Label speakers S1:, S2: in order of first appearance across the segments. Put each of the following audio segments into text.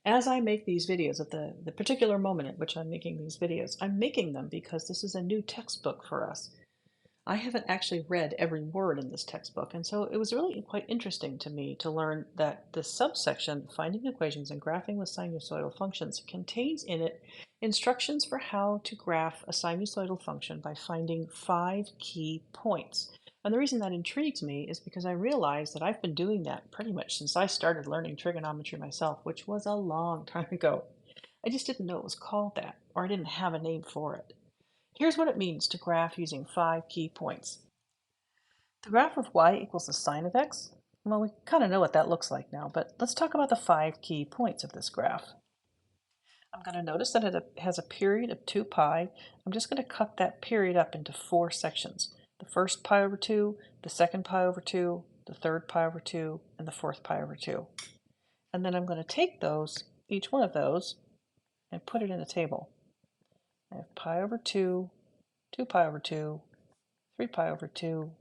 S1: As I make these videos, at the particular moment at which I'm making these videos, I'm making them because this is a new textbook for us. I haven't actually read every word in this textbook, and so it was really quite interesting to me to learn that the subsection, Finding Equations and Graphing with Sinusoidal Functions, contains in it instructions for how to graph a sinusoidal function by finding 5 key points. And the reason that intrigues me is because I realize that I've been doing that pretty much since I started learning trigonometry myself, which was a long time ago. I just didn't know it was called that, or I didn't have a name for it. Here's what it means to graph using 5 key points. The graph of y equals the sine of x. Well, we kind of know what that looks like now, but let's talk about the 5 key points of this graph. I'm going to notice that it has a period of 2 pi. I'm just going to cut that period up into 4 sections. The first pi over 2, the second pi over 2, the third pi over 2, and the fourth pi over 2. And then I'm going to take those, each one of those, and put it in a table. I have pi over 2, 2 pi over 2, 3 pi over 2,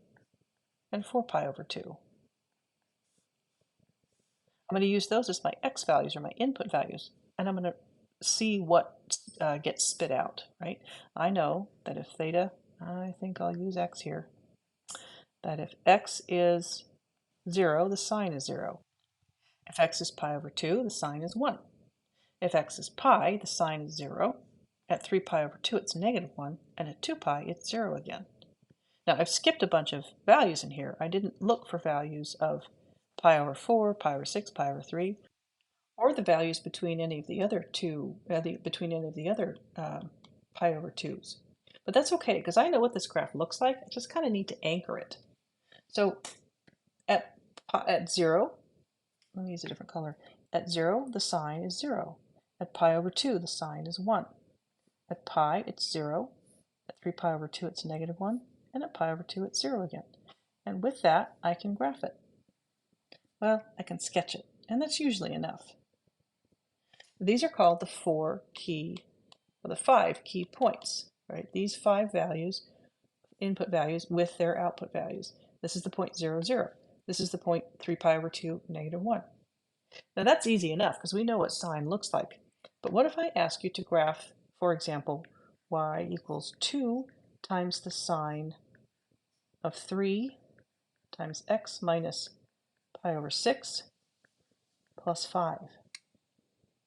S1: and 4 pi over 2. I'm going to use those as my x values or my input values, and I'm going to see what gets spit out, right? I know that if theta, I think I'll use x here, that if x is 0, the sign is 0. If x is pi over 2, the sign is 1. If x is pi, the sign is 0. At 3 pi over 2, it's -1, and at 2 pi, it's 0 again. Now, I've skipped a bunch of values in here. I didn't look for values of pi over 4, pi over 6, pi over 3, or the values between any of the other pi over 2's. But that's okay, because I know what this graph looks like. I just kind of need to anchor it. So at 0, let me use a different color. At 0, the sign is 0. At pi over 2, the sign is 1. At pi, it's 0. At 3 pi over 2, it's -1. And at pi over 2, it's 0 again. And with that, I can graph it. Well, I can sketch it, and that's usually enough. These are called the 5 key points, right? These 5 values, input values with their output values. This is the point 0, 0. This is the point 3 pi over 2, -1. Now that's easy enough because we know what sine looks like. But what if I ask you to graph, for example, y equals 2 times the sine of 3 times x minus pi over 6 plus 5.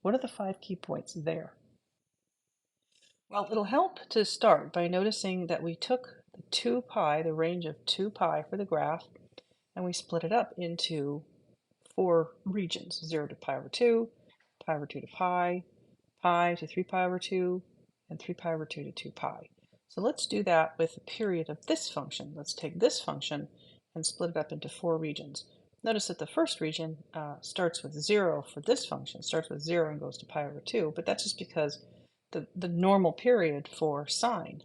S1: What are the 5 key points there? Well, it'll help to start by noticing that we took the 2 pi, the range of 2 pi for the graph, and we split it up into 4 regions, 0 to pi over 2, pi over 2 to pi, pi to 3 pi over 2, and 3 pi over 2 to 2 pi. So let's do that with the period of this function. Let's take this function and split it up into 4 regions. Notice that the first region starts with 0 for this function, starts with 0 and goes to pi over 2, but that's just because the normal period for sine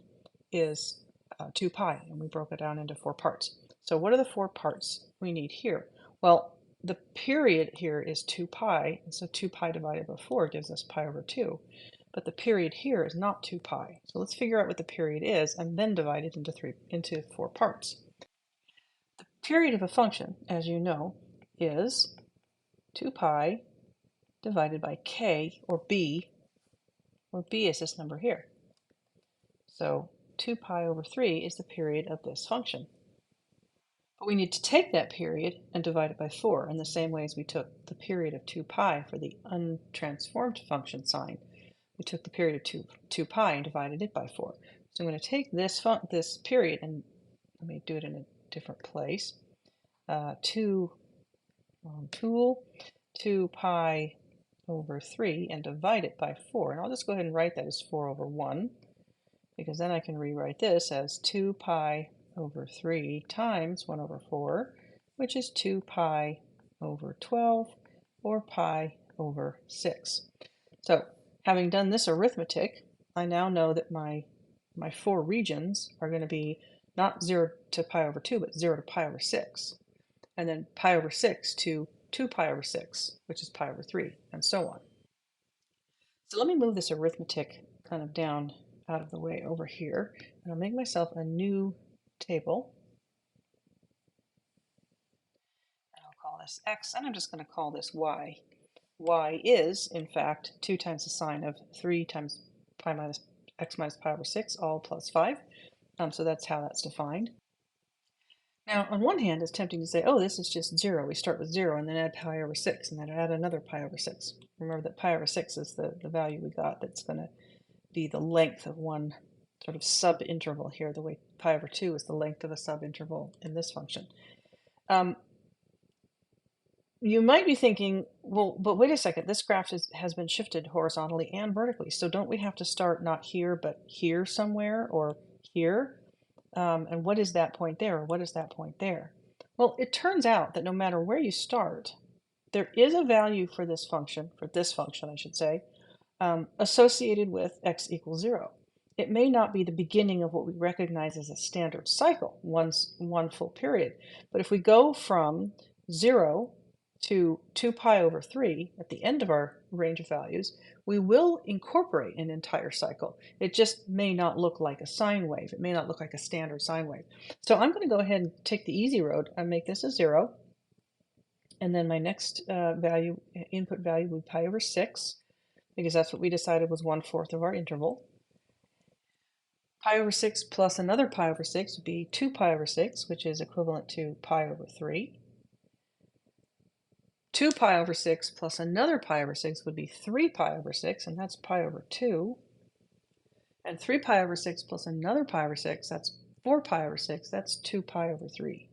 S1: is 2 pi, and we broke it down into 4 parts. So what are the 4 parts we need here? Well, the period here is 2 pi, and so 2 pi divided by 4 gives us pi over 2. But the period here is not 2 pi. So let's figure out what the period is and then divide it into 4 parts. The period of a function, as you know, is 2 pi divided by k, or b, where b is this number here. So 2 pi over 3 is the period of this function. But we need to take that period and divide it by 4 in the same way as we took the period of 2 pi for the untransformed function sine. We took the period of 2 pi and divided it by 4. So I'm going to take this period, and let me do it in a different place. 2 pi over 3 and divide it by 4. And I'll just go ahead and write that as 4 over 1, because then I can rewrite this as 2 pi over 3 times 1 over 4, which is 2 pi over 12, or pi over 6. So having done this arithmetic, I now know that my 4 regions are going to be not 0 to pi over 2, but 0 to pi over 6. And then pi over 6 to 2 pi over 6, which is pi over 3, and so on. So let me move this arithmetic kind of down out of the way over here, and I'll make myself a new table. And I'll call this x, and I'm just going to call this y. y is, in fact, 2 times the sine of 3 times pi minus x minus pi over 6, all plus 5. So that's how that's defined. Now, on one hand, it's tempting to say, oh, this is just 0. We start with 0 and then add pi over 6 and then add another pi over 6. Remember that pi over 6 is the value we got that's going to be the length of one sort of subinterval here, the way pi over 2 is the length of a subinterval in this function. You might be thinking, well, but wait a second, this graph has been shifted horizontally and vertically, so don't we have to start not here, but here somewhere, or here? And what is that point there, or what is that point there? Well, it turns out that no matter where you start, there is a value for this function, I should say, associated with x equals 0. It may not be the beginning of what we recognize as a standard cycle, one full period. But if we go from 0 to 2 pi over 3 at the end of our range of values, we will incorporate an entire cycle. It just may not look like a sine wave. It may not look like a standard sine wave. So I'm going to go ahead and take the easy road and make this a 0. And then my next input value will be pi over 6, because that's what we decided was 1/4 of our interval. Pi over 6 plus another pi over 6 would be 2 pi over 6, which is equivalent to pi over 3. 2 pi over 6 plus another pi over 6 would be 3 pi over 6, and that's pi over 2. And 3 pi over 6 plus another pi over 6, that's 4 pi over 6, that's 2 pi over 3.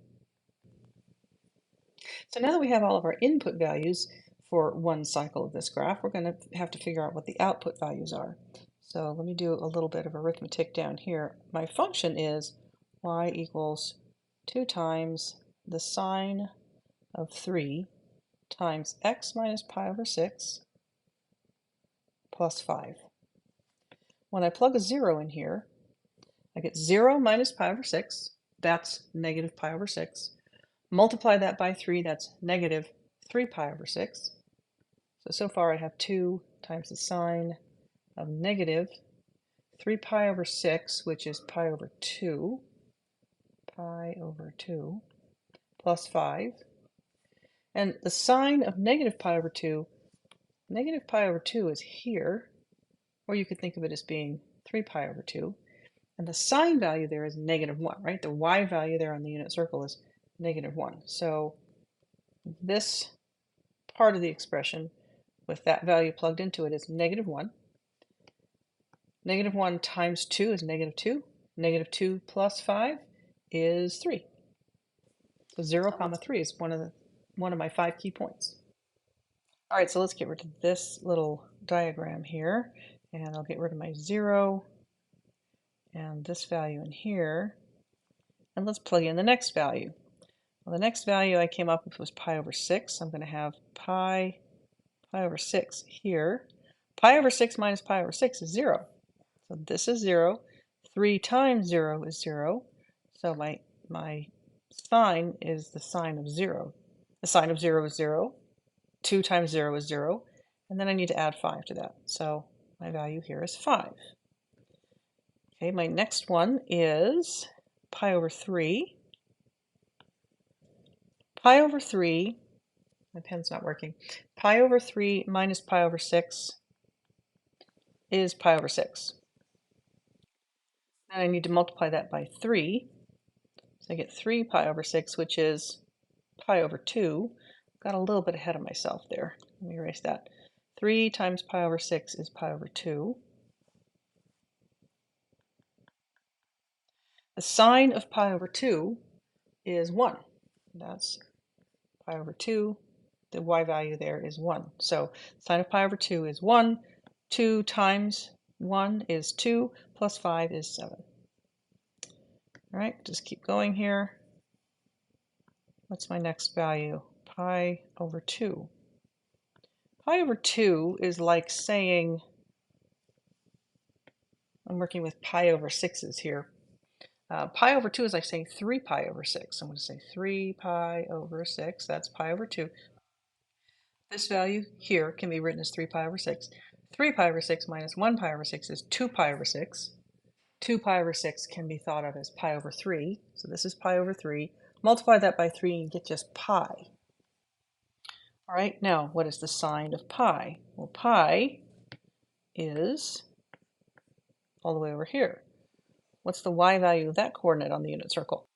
S1: So now that we have all of our input values for one cycle of this graph, we're going to have to figure out what the output values are. So let me do a little bit of arithmetic down here. My function is y equals 2 times the sine of 3 times x minus pi over 6 plus 5. When I plug a 0 in here, I get 0 minus pi over 6. That's negative pi over 6. Multiply that by 3, that's negative 3 pi over 6. So far I have 2 times the sine of negative 3 pi over 6, which is pi over 2, plus 5. And the sine of negative pi over 2 is here, or you could think of it as being 3 pi over 2. And the sine value there is negative 1, right? The y value there on the unit circle is negative 1. So this part of the expression with that value plugged into it is negative 1. Negative 1 times 2 is negative 2. Negative 2 plus 5 is 3. So 0, 3 is one of my 5 key points. All right, so let's get rid of this little diagram here, and I'll get rid of my 0 and this value in here, and let's plug in the next value. Well, the next value I came up with was pi over 6. I'm going to have pi over 6 here. Pi over 6 minus pi over 6 is 0. So this is 0. 3 times 0 is 0. So my sine is the sine of 0. The sine of 0 is 0. 2 times 0 is 0. And then I need to add 5 to that. So my value here is 5. Okay, my next one is pi over 3. Pi over 3, my pen's not working. Pi over 3 minus pi over 6 is pi over 6. Then I need to multiply that by 3. So I get 3 pi over 6, which is pi over 2. Got a little bit ahead of myself there. Let me erase that. 3 times pi over 6 is pi over 2. The sine of pi over 2 is 1. That's pi over 2. The y value there is 1. So sine of pi over 2 is 1. 2 times 1 is 2, plus 5 is 7. All right, just keep going here. What's my next value? Pi over 2. Pi over 2 is like saying, I'm working with pi over 6s here. Pi over 2 is like saying 3 pi over 6. I'm going to say 3 pi over 6. That's pi over 2. This value here can be written as 3 pi over 6. 3 pi over 6 minus 1 pi over 6 is 2 pi over 6. 2 pi over 6 can be thought of as pi over 3. So this is pi over 3. Multiply that by 3 and get just pi. All right, now what is the sign of pi? Well, pi is all the way over here. What's the y value of that coordinate on the unit circle?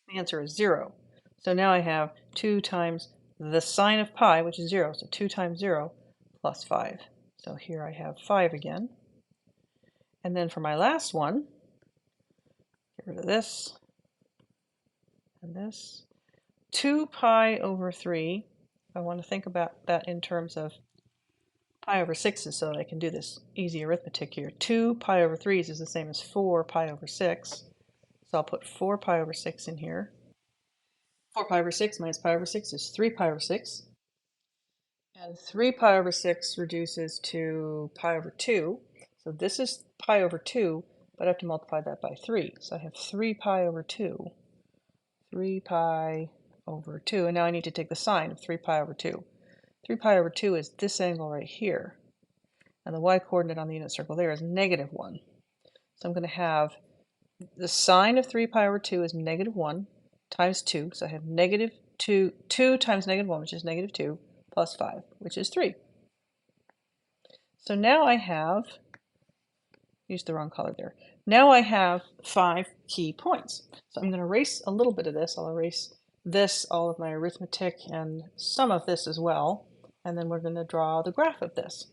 S1: The answer is 0. So now I have 2 times the sine of pi, which is 0. So 2 times 0 plus 5. So here I have 5 again. And then for my last one, get rid of this and this. 2 pi over 3. I want to think about that in terms of pi over 6s so that I can do this easy arithmetic here. 2 pi over 3s is the same as 4 pi over 6. So I'll put 4 pi over 6 in here. 4 pi over 6 minus pi over 6 is 3 pi over 6. And 3 pi over 6 reduces to pi over 2. So this is pi over 2, but I have to multiply that by 3. So I have 3 pi over 2. 3 pi over 2. And now I need to take the sine of 3 pi over 2. 3 pi over 2 is this angle right here. And the y-coordinate on the unit circle there is negative 1. So I'm going to have the sine of 3 pi over 2 is negative 1 times 2. So I have negative 2 times negative 1, which is negative 2, plus 5, which is 3. So now I have, used the wrong color there. Now I have 5 key points. So I'm going to erase a little bit of this. I'll erase this, all of my arithmetic, and some of this as well. And then we're going to draw the graph of this.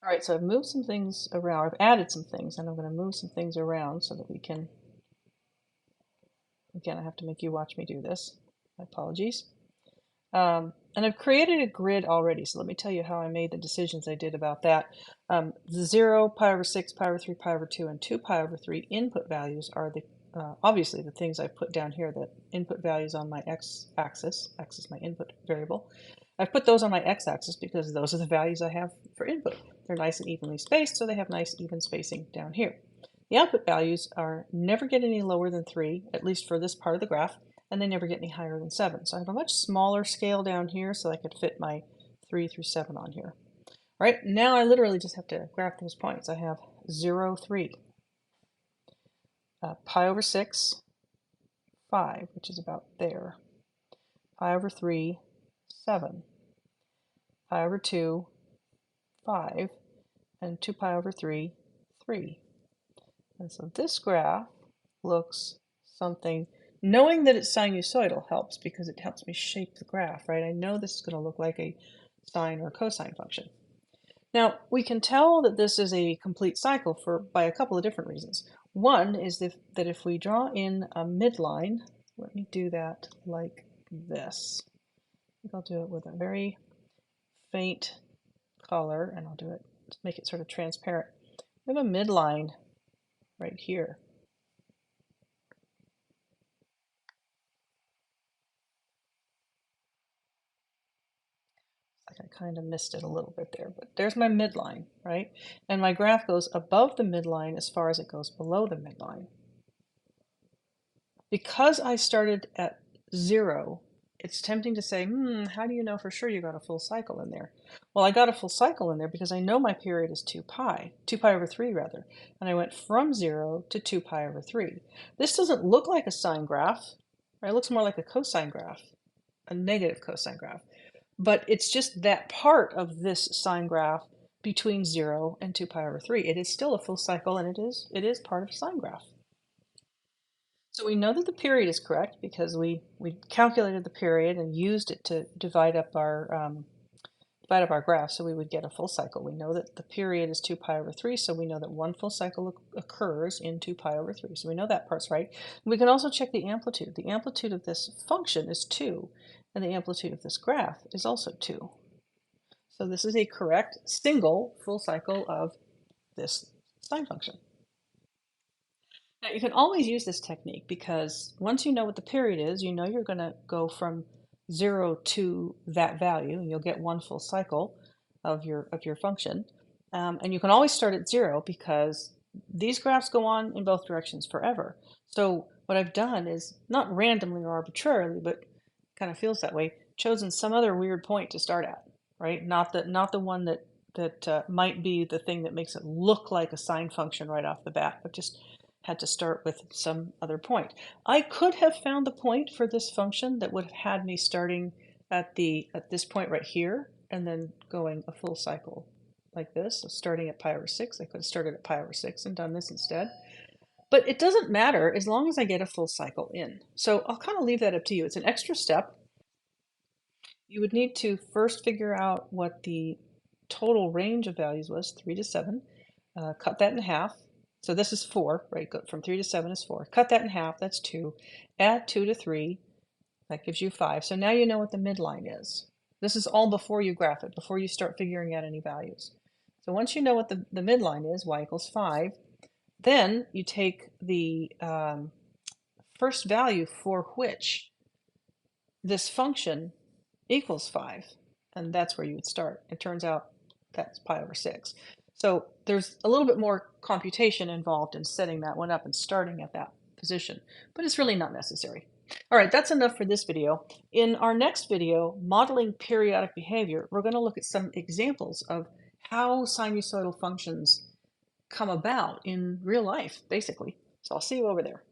S1: All right, so I've moved some things around. I've added some things, and I'm going to move some things around so that we can, again, I have to make you watch me do this. My apologies. And I've created a grid already, so let me tell you how I made the decisions I did about that. The 0, pi over 6, pi over 3, pi over 2, and 2 pi over 3 input values are the obviously the things I put down here, the input values on my x-axis. X is my input variable. I've put those on my x-axis because those are the values I have for input. They're nice and evenly spaced, so they have nice even spacing down here. The output values are never get any lower than 3, at least for this part of the graph, and they never get any higher than 7. So I have a much smaller scale down here so I could fit my 3 through 7 on here. All right, now I literally just have to graph those points. I have 0, 3, pi over 6, 5, which is about there, pi over 3, 7, pi over 2, 5, and 2 pi over 3, 3. And so this graph looks something, knowing that it's sinusoidal helps because it helps me shape the graph, right? I know this is going to look like a sine or cosine function. Now, we can tell that this is a complete cycle by a couple of different reasons. One is that if we draw in a midline, let me do that like this. I think I'll do it with a very faint color, and I'll do it to make it sort of transparent. We have a midline right here. I kind of missed it a little bit there, but there's my midline, right? And my graph goes above the midline as far as it goes below the midline. Because I started at 0, it's tempting to say, how do you know for sure you got a full cycle in there? Well, I got a full cycle in there because I know my period is 2 pi over 3 rather, and I went from 0 to 2 pi over 3. This doesn't look like a sine graph, right? It looks more like a cosine graph, a negative cosine graph. But it's just that part of this sine graph between 0 and 2 pi over 3. It is still a full cycle, and it is part of a sine graph. So we know that the period is correct because we calculated the period and used it to divide up our graph, so we would get a full cycle. We know that the period is 2 pi over 3, so we know that one full cycle occurs in 2 pi over 3. So we know that part's right. We can also check the amplitude. The amplitude of this function is 2, and the amplitude of this graph is also 2. So this is a correct single full cycle of this sine function. Now you can always use this technique because once you know what the period is, you know you're going to go from 0 to that value, and you'll get one full cycle of your function. And you can always start at 0 because these graphs go on in both directions forever. So what I've done is not randomly or arbitrarily, but kind of feels that way, chosen some other weird point to start at, right? Not the one that might be the thing that makes it look like a sine function right off the bat, but just had to start with some other point. I could have found the point for this function that would have had me starting at this point right here, and then going a full cycle like this. So starting at pi over 6, I could have started at pi over 6 and done this instead. But it doesn't matter as long as I get a full cycle in. So I'll kind of leave that up to you. It's an extra step. You would need to first figure out what the total range of values was, 3 to 7. Cut that in half. So this is 4, right? Go from 3 to 7 is 4. Cut that in half, that's 2. Add 2 to 3, that gives you 5. So now you know what the midline is. This is all before you graph it, before you start figuring out any values. So once you know what the midline is, y equals 5, then you take the first value for which this function equals 5, and that's where you would start. It turns out that's pi over 6. So there's a little bit more computation involved in setting that one up and starting at that position, but it's really not necessary. All right, that's enough for this video. In our next video, modeling periodic behavior, we're going to look at some examples of how sinusoidal functions come about in real life, basically. So I'll see you over there.